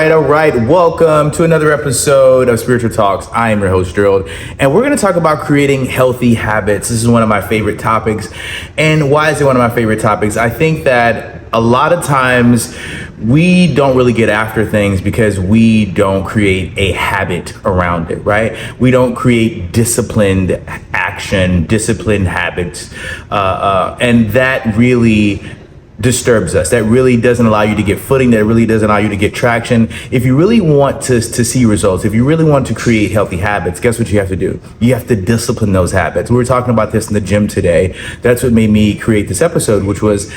All right. Welcome to another episode of Spiritual Talks. I am your host, Gerald, and we're going to talk about creating healthy habits. This is one of my favorite topics. And why is it one of my favorite topics? I think that a lot of times we don't really get after things because we don't create a habit around it, right? We don't create disciplined action, disciplined habits. And that really disturbs us. That really doesn't allow you to get footing. That really doesn't allow you to get traction. If you really want to see results, if you really want to create healthy habits, guess what you have to do? You have to discipline those habits. We were talking about this in the gym today. That's what made me create this episode, which was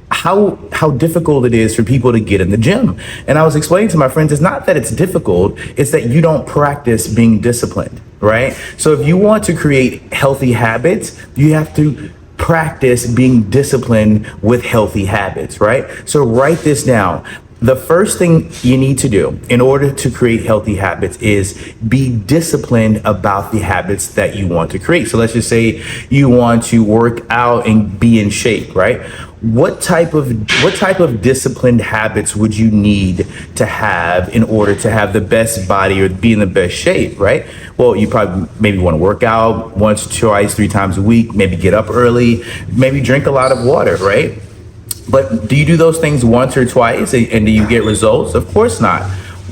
how difficult it is for people to get in the gym. And I was explaining to my friends, it's not that it's difficult, it's that you don't practice being disciplined, right? So if you want to create healthy habits, you have to practice being disciplined with healthy habits, right? So write this down. The first thing you need to do in order to create healthy habits is be disciplined about the habits that you want to create. So let's just say you want to work out and be in shape, right? What type of disciplined habits would you need to have in order to have the best body or be in the best shape, right? Well, you probably maybe want to work out once, twice, 3 times a week, maybe get up early, maybe drink a lot of water, right? But do you do those things once or twice and do you get results? Of course not.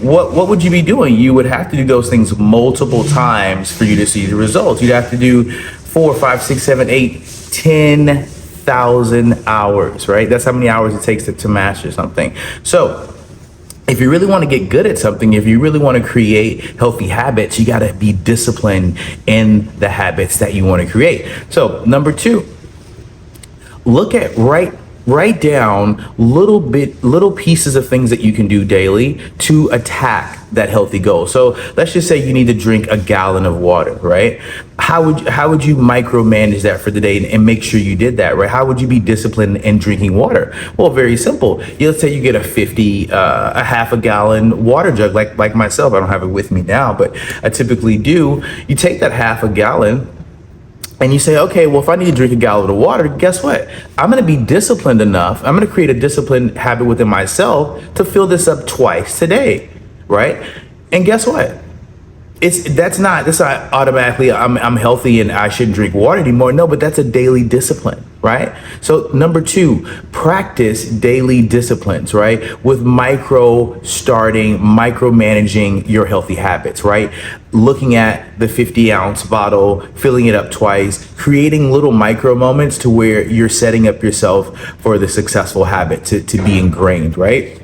What would you be doing? You would have to do those things multiple times for you to see the results. You'd have to do 4, 5, 6, 7, 8, 10,000 hours, right? That's how many hours it takes to master something. So if you really want to get good at something, if you really want to create healthy habits, you got to be disciplined in the habits that you want to create. So number 2, write down little pieces of things that you can do daily to attack that healthy goal. So let's just say you need to drink a gallon of water, right? How would you micromanage that for the day and make sure you did that, right? How would you be disciplined in drinking water? Well, very simple. Let's say you get a half a gallon water jug, like myself. I don't have it with me now, but I typically do. You take that half a gallon and you say, okay, well, if I need to drink a gallon of water, guess what? I'm going to be disciplined enough. I'm going to create a disciplined habit within myself to fill this up twice today, right? And guess what? That's not automatically I'm healthy and I shouldn't drink water anymore. No, but that's a daily discipline, right? So number 2, practice daily disciplines, right? With micromanaging your healthy habits, right? Looking at the 50-ounce bottle, filling it up twice, creating little micro moments to where you're setting up yourself for the successful habit to be ingrained, right?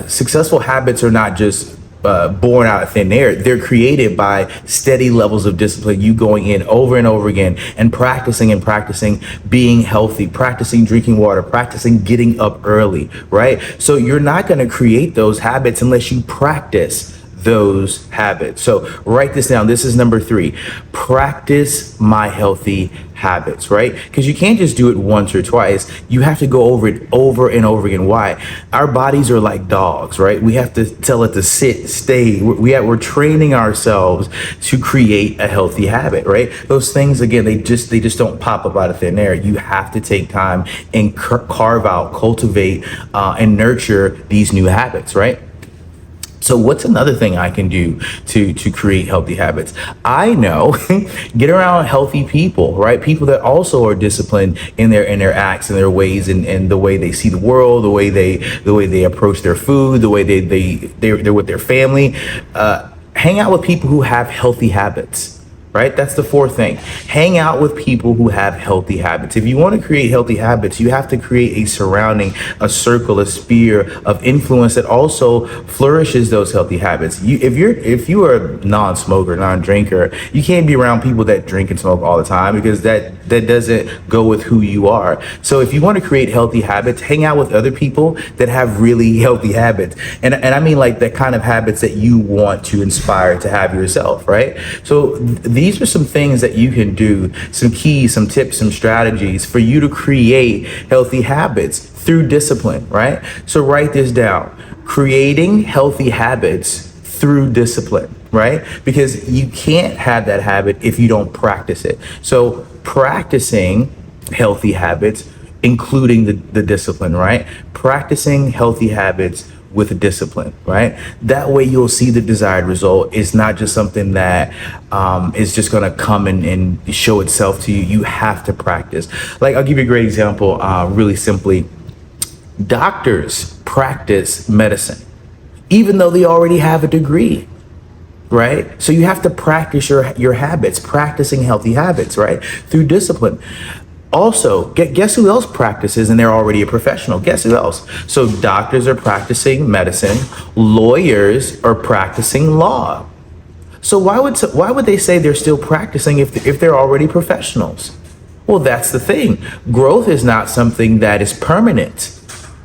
Successful habits are not just born out of thin air. They're created by steady levels of discipline, you going in over and over again and practicing being healthy, practicing drinking water, practicing getting up early, right? So you're not going to create those habits unless you practice those habits. So write this down. This is number 3. Practice my healthy habits, right? Because you can't just do it once or twice. You have to go over it over and over again. Why? Our bodies are like dogs, right? We have to tell it to sit, stay. We're training ourselves to create a healthy habit, right? Those things, again, they just don't pop up out of thin air. You have to take time and carve out, cultivate, and nurture these new habits, right? So what's another thing I can do to create healthy habits? I know, get around healthy people, right? People that also are disciplined in their acts and their ways and the way they see the world, the way they approach their food, the way they're with their family. Hang out with people who have healthy habits. Right? That's the 4th thing. Hang out with people who have healthy habits. If you want to create healthy habits, you have to create a surrounding, a circle, a sphere of influence that also flourishes those healthy habits. If you are a non-smoker, non-drinker, you can't be around people that drink and smoke all the time because that doesn't go with who you are. So if you want to create healthy habits, hang out with other people that have really healthy habits. And I mean like the kind of habits that you want to inspire to have yourself, right? So these are some things that you can do, some keys, some tips, some strategies for you to create healthy habits through discipline, right? So write this down. Creating healthy habits through discipline, right? Because you can't have that habit if you don't practice it. So practicing healthy habits including the discipline, right? Practicing healthy habits with discipline, right? That way you'll see the desired result. It's not just something that is just going to come and show itself to you. You have to practice. Like, I'll give you a great example, really simply. Doctors practice medicine, even though they already have a degree, right? So you have to practice your habits, practicing healthy habits, right? Through discipline. Also, guess who else practices and they're already a professional? Guess who else? So doctors are practicing medicine, lawyers are practicing law. So why would they say they're still practicing if they're already professionals? Well, that's the thing. Growth is not something that is permanent.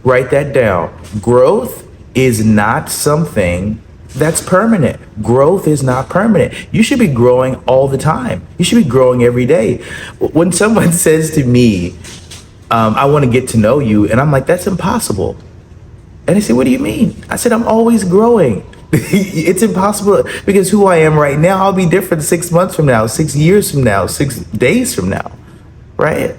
Write that down. Growth is not something that's permanent. Growth is not permanent. You should be growing all the time. You should be growing every day. When someone says to me, I want to get to know you, and I'm like, that's impossible. And they say, what do you mean? I said, I'm always growing. It's impossible because who I am right now, I'll be different 6 months from now, 6 years from now, 6 days from now, right?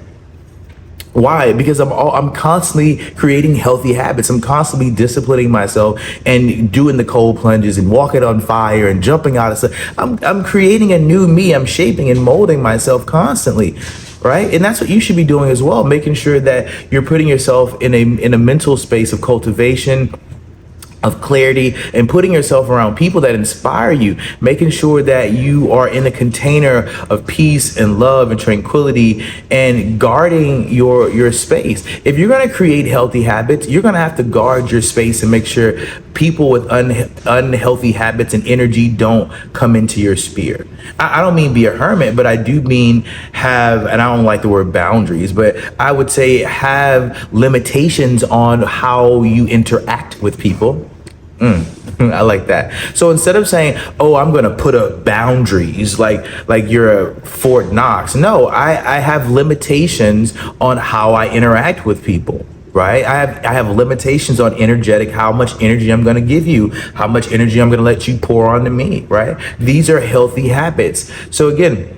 Why? Because I'm constantly creating healthy habits. I'm constantly disciplining myself and doing the cold plunges and walking on fire and jumping out of stuff. I'm creating a new me. I'm shaping and molding myself constantly, right? And that's what you should be doing as well, making sure that you're putting yourself in a mental space of cultivation, of clarity, and putting yourself around people that inspire you, making sure that you are in a container of peace and love and tranquility and guarding your space. If you're going to create healthy habits, you're going to have to guard your space and make sure people with unhealthy habits and energy don't come into your sphere. I don't mean be a hermit, but I do mean have, and I don't like the word boundaries, but I would say have limitations on how you interact with people. I like that. So instead of saying, "Oh, I'm going to put up boundaries," like you're a Fort Knox. No, I have limitations on how I interact with people. Right? I have limitations on how much energy I'm going to give you, how much energy I'm going to let you pour onto me. Right? These are healthy habits. So again,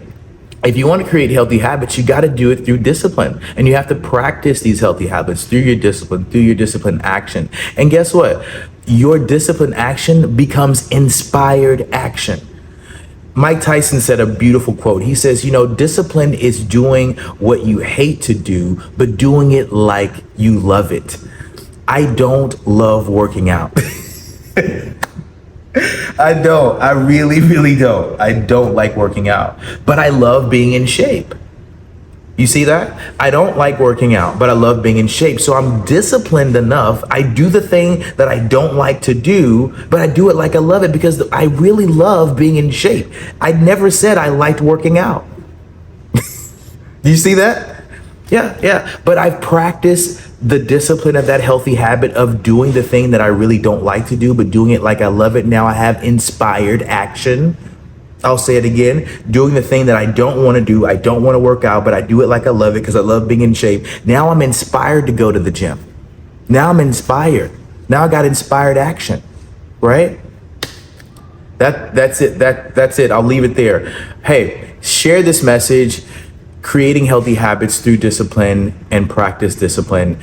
if you want to create healthy habits, you got to do it through discipline, and you have to practice these healthy habits through your discipline action. And guess what? Your discipline action becomes inspired action. Mike Tyson said a beautiful quote. He says, discipline is doing what you hate to do, but doing it like you love it. I don't love working out. I don't. I really, really don't. I don't like working out, but I love being in shape. You see that? I don't like working out, but I love being in shape. So I'm disciplined enough. I do the thing that I don't like to do, but I do it like I love it because I really love being in shape. I never said I liked working out. Do you see that? Yeah. But I've practiced the discipline of that healthy habit of doing the thing that I really don't like to do, but doing it like I love it. Now I have inspired action. I'll say it again, doing the thing that I don't want to do. I don't want to work out, but I do it like I love it because I love being in shape. Now I'm inspired to go to the gym. Now I'm inspired. Now I got inspired action, right? That's it. That's it. I'll leave it there. Hey, share this message, creating healthy habits through discipline and practice discipline.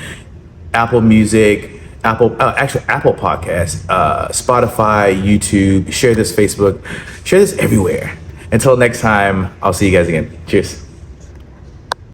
Apple Music, Apple Podcasts, Spotify, YouTube. Share this Facebook. Share this everywhere. Until next time, I'll see you guys again. Cheers.